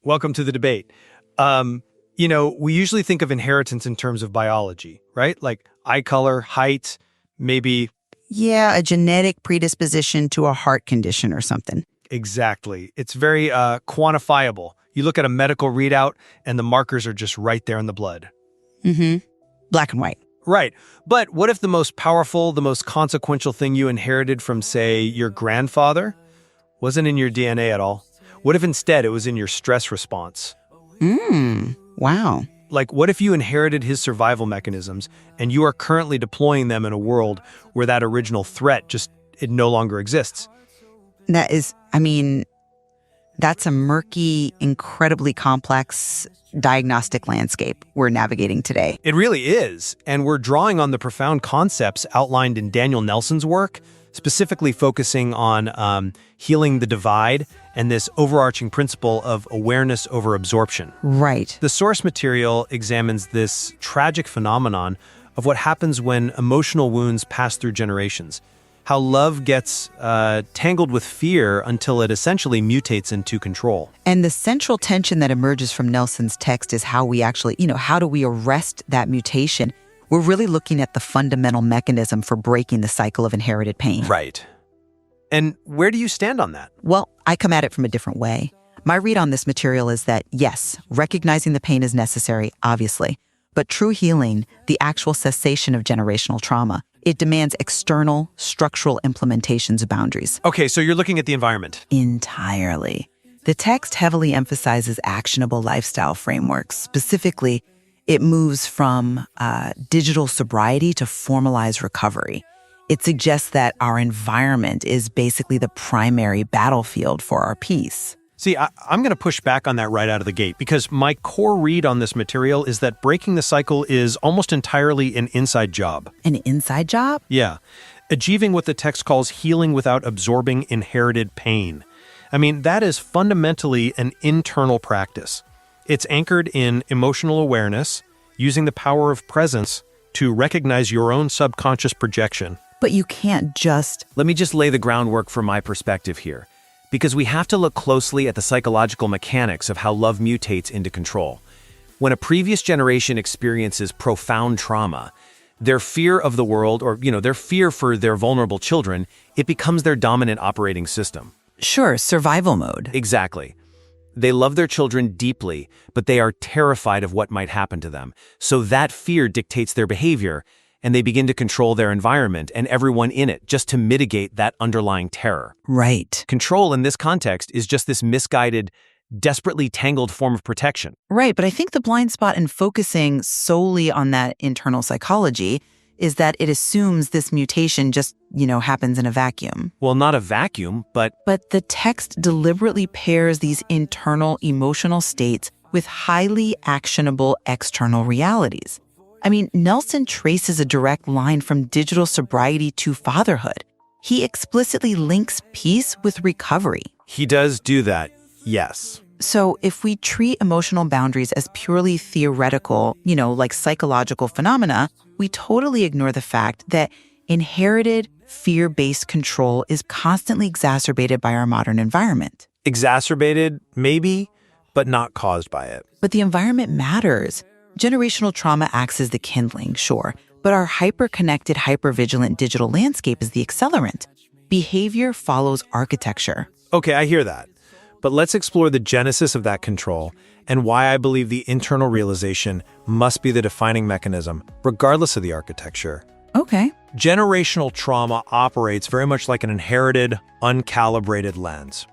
Welcome to the debate. We usually think of inheritance in terms of biology, right? Like eye color, height, maybe. Yeah, a genetic predisposition to a heart condition or something. Exactly. It's very quantifiable. You look at a medical readout and the markers are just right there in the blood. Mm-hmm. Black and white. Right. But what if the most powerful, the most consequential thing you inherited from, say, your grandfather wasn't in your DNA at all? What if instead it was in your stress response? Wow. Like, what if you inherited his survival mechanisms and you are currently deploying them in a world where that original threat it no longer exists? That's a murky, incredibly complex diagnostic landscape we're navigating today. It really is. And we're drawing on the profound concepts outlined in Daniel Nelson's work, specifically focusing on healing the divide and this overarching principle of awareness over absorption. Right. The source material examines this tragic phenomenon of what happens when emotional wounds pass through generations, how love gets tangled with fear until it essentially mutates into control. And the central tension that emerges from Nelson's text is how we actually, how do we arrest that mutation? We're really looking at the fundamental mechanism for breaking the cycle of inherited pain. Right. And where do you stand on that? Well, I come at it from a different way. My read on this material is that, yes, recognizing the pain is necessary, obviously, but true healing, the actual cessation of generational trauma, it demands external, structural implementations of boundaries. Okay, so you're looking at the environment. Entirely. The text heavily emphasizes actionable lifestyle frameworks. Specifically, it moves from digital sobriety to formalized recovery. It suggests that our environment is basically the primary battlefield for our peace. See, I'm going to push back on that right out of the gate because my core read on this material is that breaking the cycle is almost entirely an inside job. An inside job? Yeah. Achieving what the text calls healing without absorbing inherited pain. That is fundamentally an internal practice. It's anchored in emotional awareness, using the power of presence to recognize your own subconscious projection. But you can't just... Let me just lay the groundwork for my perspective here, because we have to look closely at the psychological mechanics of how love mutates into control. When a previous generation experiences profound trauma, their fear of the world, or their fear for their vulnerable children, it becomes their dominant operating system. Sure, survival mode. Exactly. They love their children deeply, but they are terrified of what might happen to them. So that fear dictates their behavior, and they begin to control their environment and everyone in it just to mitigate that underlying terror. Right. Control in this context is just this misguided, desperately tangled form of protection. Right, but I think the blind spot in focusing solely on that internal psychology is that it assumes this mutation just, happens in a vacuum. Well, not a vacuum, but... But the text deliberately pairs these internal emotional states with highly actionable external realities. Nelson traces a direct line from digital sobriety to fatherhood. He explicitly links peace with recovery. He does do that, yes. So if we treat emotional boundaries as purely theoretical, like psychological phenomena, we totally ignore the fact that inherited fear-based control is constantly exacerbated by our modern environment. Exacerbated, maybe, but not caused by it. But the environment matters. Generational trauma acts as the kindling, sure, but our hyper-connected, hyper-vigilant digital landscape is the accelerant. Behavior follows architecture. Okay, I hear that. But let's explore the genesis of that control and why I believe the internal realization must be the defining mechanism, regardless of the architecture. Okay. Generational trauma operates very much like an inherited, uncalibrated lens.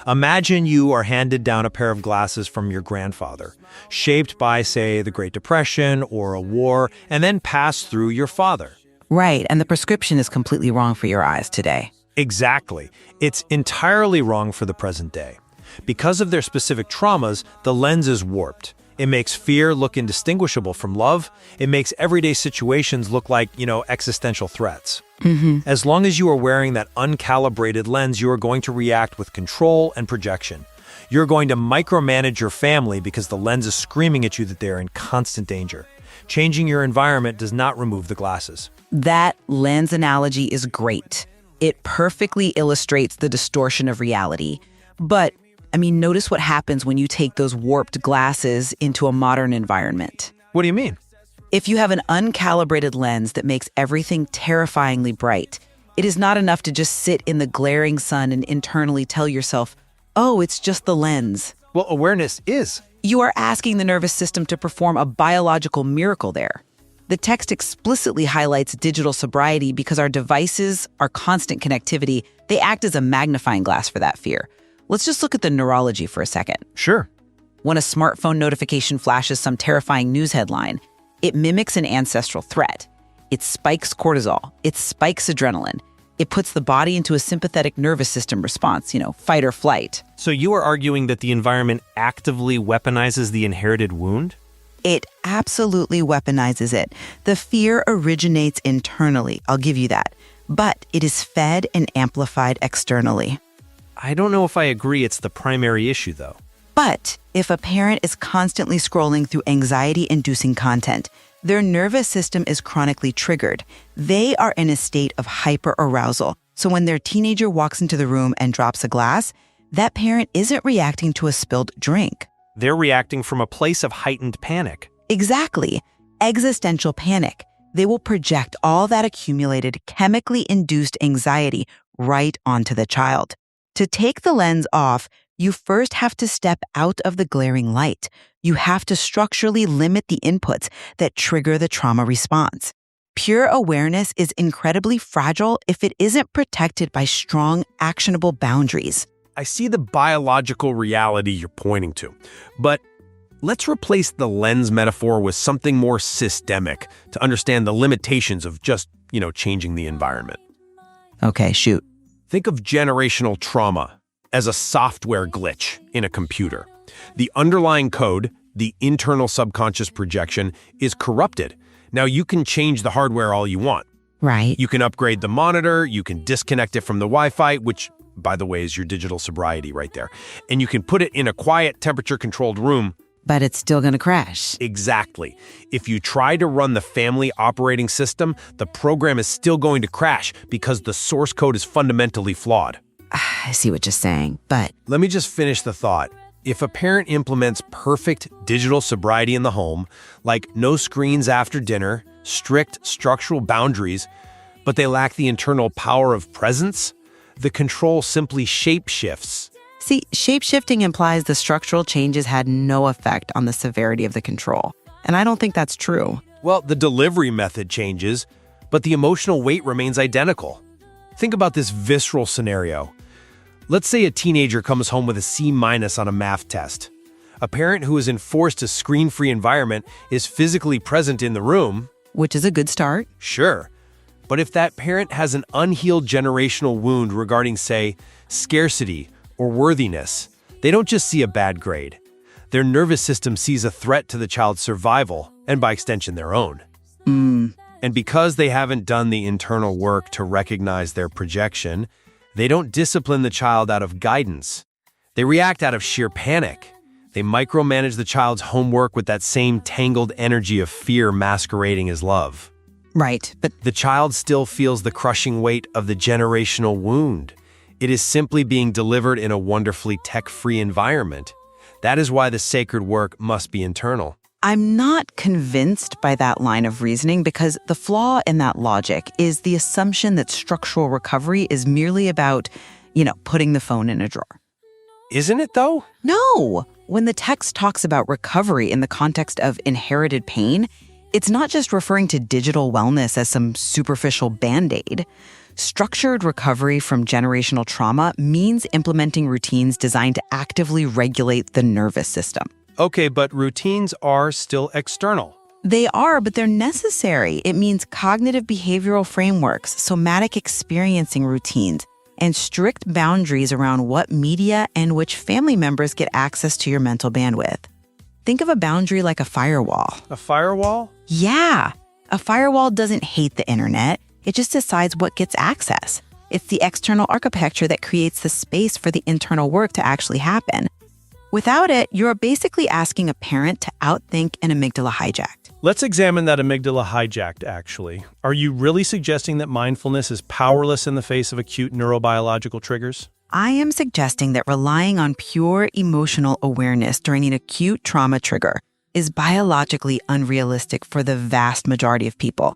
Imagine you are handed down a pair of glasses from your grandfather, shaped by, say, the Great Depression or a war, and then passed through your father. Right, and the prescription is completely wrong for your eyes today. Exactly. It's entirely wrong for the present day. Because of their specific traumas, the lens is warped. It makes fear look indistinguishable from love. It makes everyday situations look like, existential threats. Mm-hmm. As long as you are wearing that uncalibrated lens, you are going to react with control and projection. You're going to micromanage your family because the lens is screaming at you that they're in constant danger. Changing your environment does not remove the glasses. That lens analogy is great. It perfectly illustrates the distortion of reality. But I mean, notice what happens when you take those warped glasses into a modern environment. What do you mean? If you have an uncalibrated lens that makes everything terrifyingly bright, it is not enough to just sit in the glaring sun and internally tell yourself, oh, it's just the lens. Well, awareness is. You are asking the nervous system to perform a biological miracle there. The text explicitly highlights digital sobriety because our devices, our constant connectivity, they act as a magnifying glass for that fear. Let's just look at the neurology for a second. Sure. When a smartphone notification flashes some terrifying news headline, it mimics an ancestral threat. It spikes cortisol. It spikes adrenaline. It puts the body into a sympathetic nervous system response, fight or flight. So you are arguing that the environment actively weaponizes the inherited wound? It absolutely weaponizes it. The fear originates internally, I'll give you that. But it is fed and amplified externally. I don't know if I agree it's the primary issue, though. But if a parent is constantly scrolling through anxiety-inducing content, their nervous system is chronically triggered. They are in a state of hyperarousal. So when their teenager walks into the room and drops a glass, that parent isn't reacting to a spilled drink. They're reacting from a place of heightened panic. Exactly. Existential panic. They will project all that accumulated chemically induced anxiety right onto the child. To take the lens off, you first have to step out of the glaring light. You have to structurally limit the inputs that trigger the trauma response. Pure awareness is incredibly fragile if it isn't protected by strong, actionable boundaries. I see the biological reality you're pointing to, but let's replace the lens metaphor with something more systemic to understand the limitations of just, changing the environment. Okay, shoot. Think of generational trauma as a software glitch in a computer. The underlying code, the internal subconscious projection, is corrupted. Now, you can change the hardware all you want. Right. You can upgrade the monitor, you can disconnect it from the Wi-Fi, which, by the way, is your digital sobriety right there. And you can put it in a quiet, temperature-controlled room. But it's still going to crash. Exactly. If you try to run the family operating system, the program is still going to crash because the source code is fundamentally flawed. I see what you're saying, but... Let me just finish the thought. If a parent implements perfect digital sobriety in the home, like no screens after dinner, strict structural boundaries, but they lack the internal power of presence, the control simply shape-shifts. See, shape-shifting implies the structural changes had no effect on the severity of the control. And I don't think that's true. Well, the delivery method changes, but the emotional weight remains identical. Think about this visceral scenario. Let's say a teenager comes home with a C- on a math test. A parent who is enforced a screen-free environment is physically present in the room. Which is a good start. Sure. But if that parent has an unhealed generational wound regarding, say, scarcity or worthiness, they don't just see a bad grade. Their nervous system sees a threat to the child's survival, and by extension, their own. And because they haven't done the internal work to recognize their projection, they don't discipline the child out of guidance. They react out of sheer panic. They micromanage the child's homework with that same tangled energy of fear masquerading as love. Right, but The child still feels the crushing weight of the generational wound. It is simply being delivered in a wonderfully tech-free environment. That is why the sacred work must be internal. I'm not convinced by that line of reasoning because the flaw in that logic is the assumption that structural recovery is merely about, putting the phone in a drawer. Isn't it, though? No! When the text talks about recovery in the context of inherited pain, it's not just referring to digital wellness as some superficial band-aid. Structured recovery from generational trauma means implementing routines designed to actively regulate the nervous system. Okay, but routines are still external. They are, but they're necessary. It means cognitive behavioral frameworks, somatic experiencing routines, and strict boundaries around what media and which family members get access to your mental bandwidth. Think of a boundary like a firewall. A firewall? Yeah. A firewall doesn't hate the internet. It just decides what gets access. It's the external architecture that creates the space for the internal work to actually happen. Without it, you're basically asking a parent to outthink an amygdala hijacked. Let's examine that amygdala hijacked, actually. Are you really suggesting that mindfulness is powerless in the face of acute neurobiological triggers? I am suggesting that relying on pure emotional awareness during an acute trauma trigger is biologically unrealistic for the vast majority of people.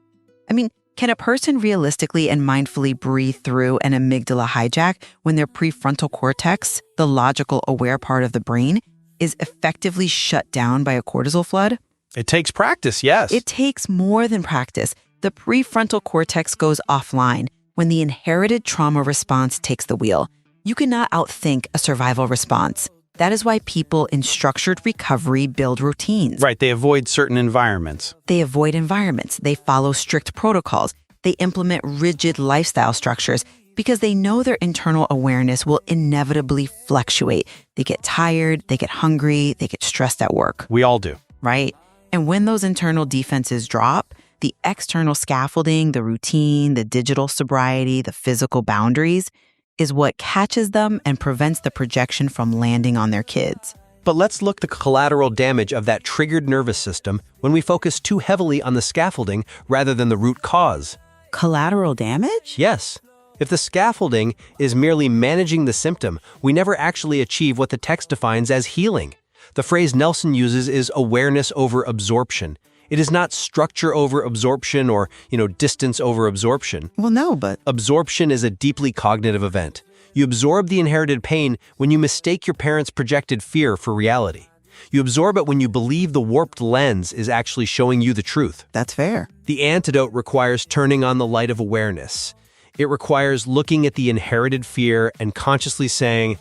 I mean, can a person realistically and mindfully breathe through an amygdala hijack when their prefrontal cortex, the logical aware part of the brain, is effectively shut down by a cortisol flood? It takes practice, yes. It takes more than practice. The prefrontal cortex goes offline when the inherited trauma response takes the wheel. You cannot outthink a survival response. That is why people in structured recovery build routines. Right, they avoid certain environments. They avoid environments. They follow strict protocols. They implement rigid lifestyle structures because they know their internal awareness will inevitably fluctuate. They get tired, they get hungry, they get stressed at work. We all do. Right? And when those internal defenses drop, the external scaffolding, the routine, the digital sobriety, the physical boundaries is what catches them and prevents the projection from landing on their kids. But let's look at the collateral damage of that triggered nervous system when we focus too heavily on the scaffolding rather than the root cause. Collateral damage? Yes. If the scaffolding is merely managing the symptom, we never actually achieve what the text defines as healing. The phrase Nelson uses is awareness over absorption. It is not structure over absorption or, distance over absorption. Well, no, but Absorption is a deeply cognitive event. You absorb the inherited pain when you mistake your parents' projected fear for reality. You absorb it when you believe the warped lens is actually showing you the truth. that's fair. The antidote requires turning on the light of awareness. It requires looking at the inherited fear and consciously saying,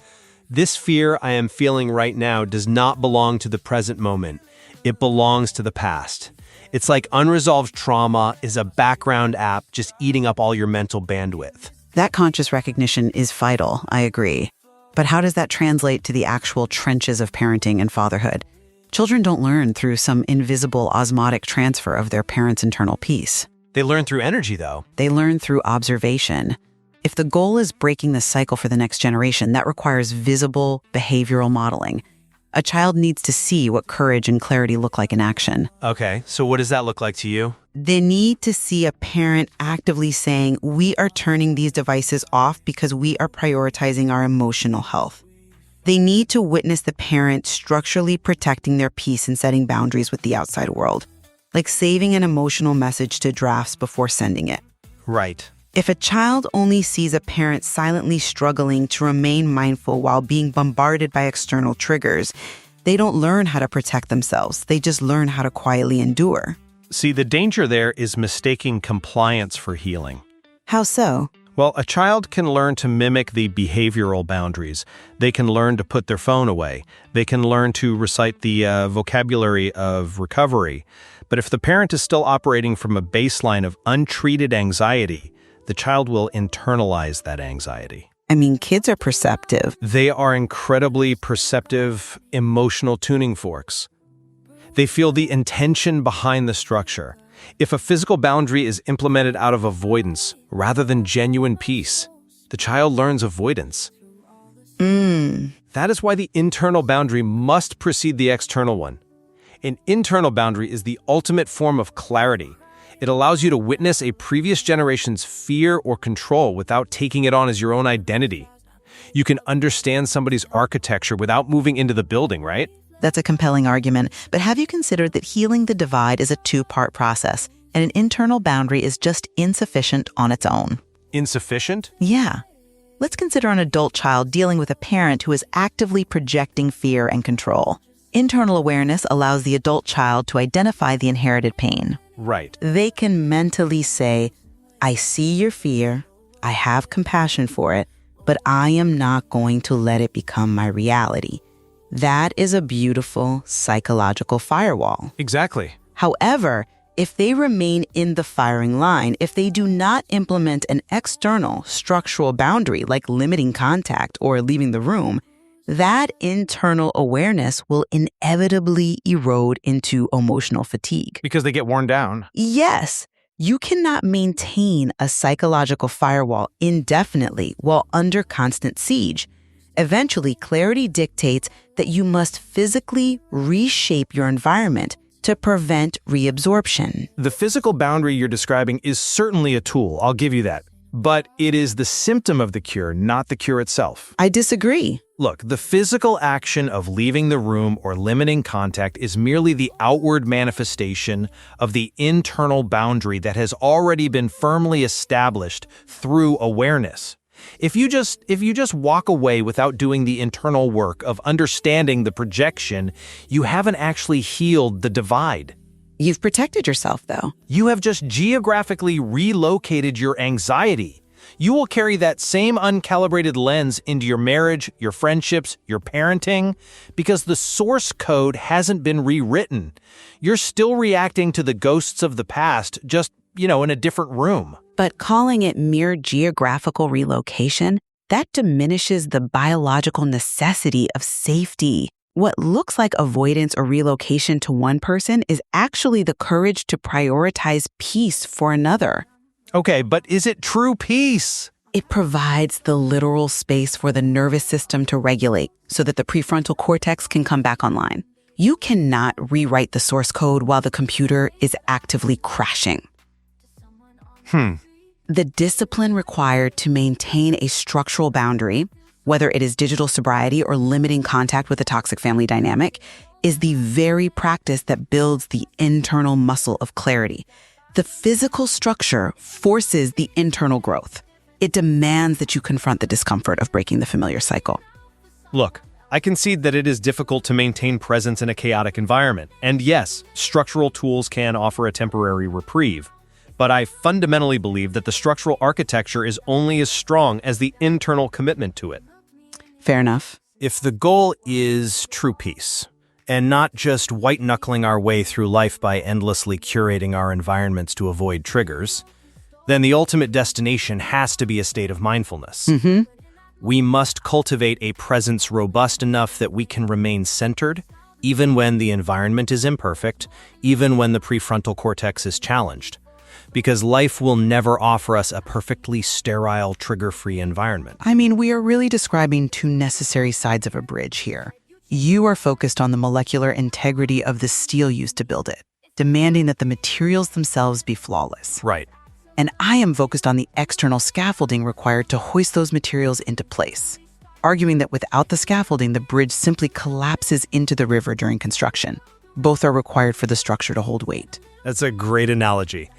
"This fear I am feeling right now does not belong to the present moment. It belongs to the past." It's like unresolved trauma is a background app just eating up all your mental bandwidth. That conscious recognition is vital, I agree. But how does that translate to the actual trenches of parenting and fatherhood? Children don't learn through some invisible osmotic transfer of their parents' internal peace. They learn through energy, though. They learn through observation. If the goal is breaking the cycle for the next generation, that requires visible behavioral modeling. A child needs to see what courage and clarity look like in action. Okay, so what does that look like to you? They need to see a parent actively saying, "We are turning these devices off because we are prioritizing our emotional health." They need to witness the parent structurally protecting their peace and setting boundaries with the outside world, like saving an emotional message to drafts before sending it. Right. If a child only sees a parent silently struggling to remain mindful while being bombarded by external triggers, they don't learn how to protect themselves. They just learn how to quietly endure. See, the danger there is mistaking compliance for healing. How so? Well, a child can learn to mimic the behavioral boundaries. They can learn to put their phone away. They can learn to recite the vocabulary of recovery. But if the parent is still operating from a baseline of untreated anxiety, the child will internalize that anxiety. I mean, kids are perceptive. They are incredibly perceptive, emotional tuning forks. They feel the intention behind the structure. If a physical boundary is implemented out of avoidance rather than genuine peace, the child learns avoidance. That is why the internal boundary must precede the external one. An internal boundary is the ultimate form of clarity. It allows you to witness a previous generation's fear or control without taking it on as your own identity. You can understand somebody's architecture without moving into the building, right? That's a compelling argument, but have you considered that healing the divide is a two-part process, and an internal boundary is just insufficient on its own? Insufficient? Yeah. Let's consider an adult child dealing with a parent who is actively projecting fear and control. Internal awareness allows the adult child to identify the inherited pain. Right. They can mentally say, "I see your fear, I have compassion for it, but I am not going to let it become my reality." That is a beautiful psychological firewall. Exactly. However, if they remain in the firing line, if they do not implement an external structural boundary like limiting contact or leaving the room, that internal awareness will inevitably erode into emotional fatigue. Because they get worn down. Yes, you cannot maintain a psychological firewall indefinitely while under constant siege. Eventually, clarity dictates that you must physically reshape your environment to prevent reabsorption. The physical boundary you're describing is certainly a tool, I'll give you that. But it is the symptom of the cure, not the cure itself. I disagree. Look, the physical action of leaving the room or limiting contact is merely the outward manifestation of the internal boundary that has already been firmly established through awareness. If you just walk away without doing the internal work of understanding the projection, you haven't actually healed the divide. You've protected yourself, though. You have just geographically relocated your anxiety. You will carry that same uncalibrated lens into your marriage, your friendships, your parenting, because the source code hasn't been rewritten. You're still reacting to the ghosts of the past, just, in a different room. But calling it mere geographical relocation, that diminishes the biological necessity of safety. What looks like avoidance or relocation to one person is actually the courage to prioritize peace for another. Okay, but is it true peace? It provides the literal space for the nervous system to regulate so that the prefrontal cortex can come back online. You cannot rewrite the source code while the computer is actively crashing. The discipline required to maintain a structural boundary, whether it is digital sobriety or limiting contact with a toxic family dynamic, is the very practice that builds the internal muscle of clarity. The physical structure forces the internal growth. It demands that you confront the discomfort of breaking the familiar cycle. Look, I concede that it is difficult to maintain presence in a chaotic environment. And yes, structural tools can offer a temporary reprieve. But I fundamentally believe that the structural architecture is only as strong as the internal commitment to it. Fair enough. If the goal is true peace, and not just white-knuckling our way through life by endlessly curating our environments to avoid triggers, then the ultimate destination has to be a state of mindfulness. We must cultivate a presence robust enough that we can remain centered, even when the environment is imperfect, even when the prefrontal cortex is challenged. Because life will never offer us a perfectly sterile, trigger-free environment. I mean, we are really describing two necessary sides of a bridge here. You are focused on the molecular integrity of the steel used to build it, demanding that the materials themselves be flawless. Right. And I am focused on the external scaffolding required to hoist those materials into place, arguing that without the scaffolding, the bridge simply collapses into the river during construction. Both are required for the structure to hold weight. That's a great analogy.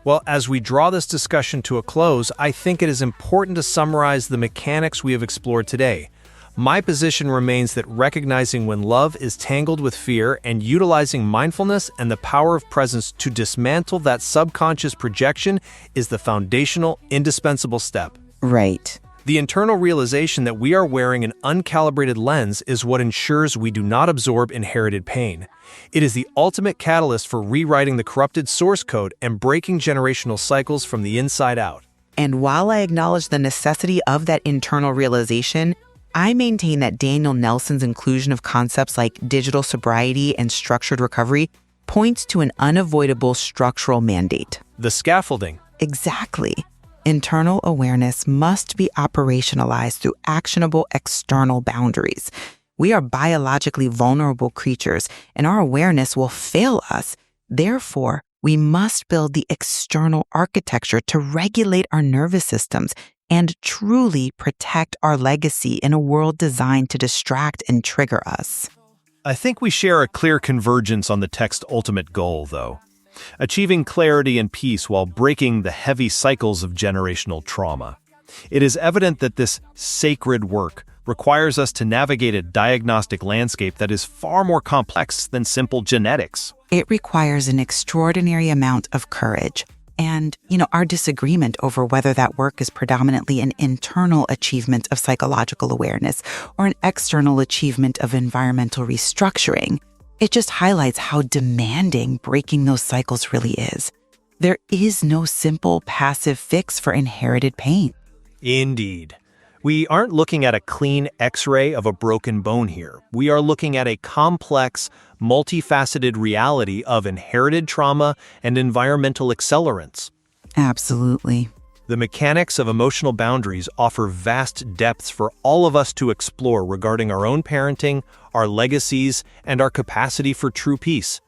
Well, as we draw this discussion to a close, I think it is important to summarize the mechanics we have explored today. My position remains that recognizing when love is tangled with fear and utilizing mindfulness and the power of presence to dismantle that subconscious projection is the foundational, indispensable step. Right. The internal realization that we are wearing an uncalibrated lens is what ensures we do not absorb inherited pain. It is the ultimate catalyst for rewriting the corrupted source code and breaking generational cycles from the inside out. And while I acknowledge the necessity of that internal realization, I maintain that Daniel Nelson's inclusion of concepts like digital sobriety and structured recovery points to an unavoidable structural mandate. The scaffolding. Exactly. Internal awareness must be operationalized through actionable external boundaries. We are biologically vulnerable creatures, and our awareness will fail us. Therefore, we must build the external architecture to regulate our nervous systems and truly protect our legacy in a world designed to distract and trigger us. I think we share a clear convergence on the text's ultimate goal, though. Achieving clarity and peace while breaking the heavy cycles of generational trauma. It is evident that this sacred work requires us to navigate a diagnostic landscape that is far more complex than simple genetics. It requires an extraordinary amount of courage. And, our disagreement over whether that work is predominantly an internal achievement of psychological awareness or an external achievement of environmental restructuring, it just highlights how demanding breaking those cycles really is. There is no simple passive fix for inherited pain. Indeed. We aren't looking at a clean X-ray of a broken bone here. We are looking at a complex, multifaceted reality of inherited trauma and environmental accelerants. Absolutely. The mechanics of emotional boundaries offer vast depths for all of us to explore regarding our own parenting, our legacies, and our capacity for true peace.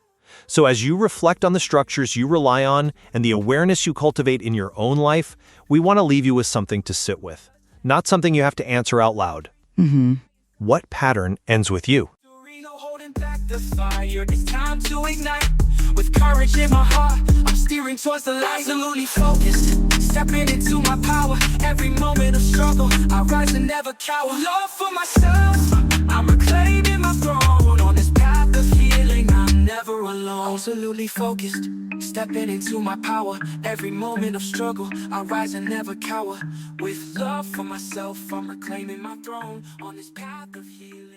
So as you reflect on the structures you rely on and the awareness you cultivate in your own life, we want to leave you with something to sit with, not something you have to answer out loud. What pattern ends with you? Back the fire, it's time to ignite. With courage in my heart, I'm steering towards the light. Absolutely focused, stepping into my power. Every moment of struggle, I rise and never cower. Love for myself, I'm reclaiming my throne. On this path of healing, I'm never alone. Absolutely focused, stepping into my power. Every moment of struggle, I rise and never cower. With love for myself, I'm reclaiming my throne. On this path of healing.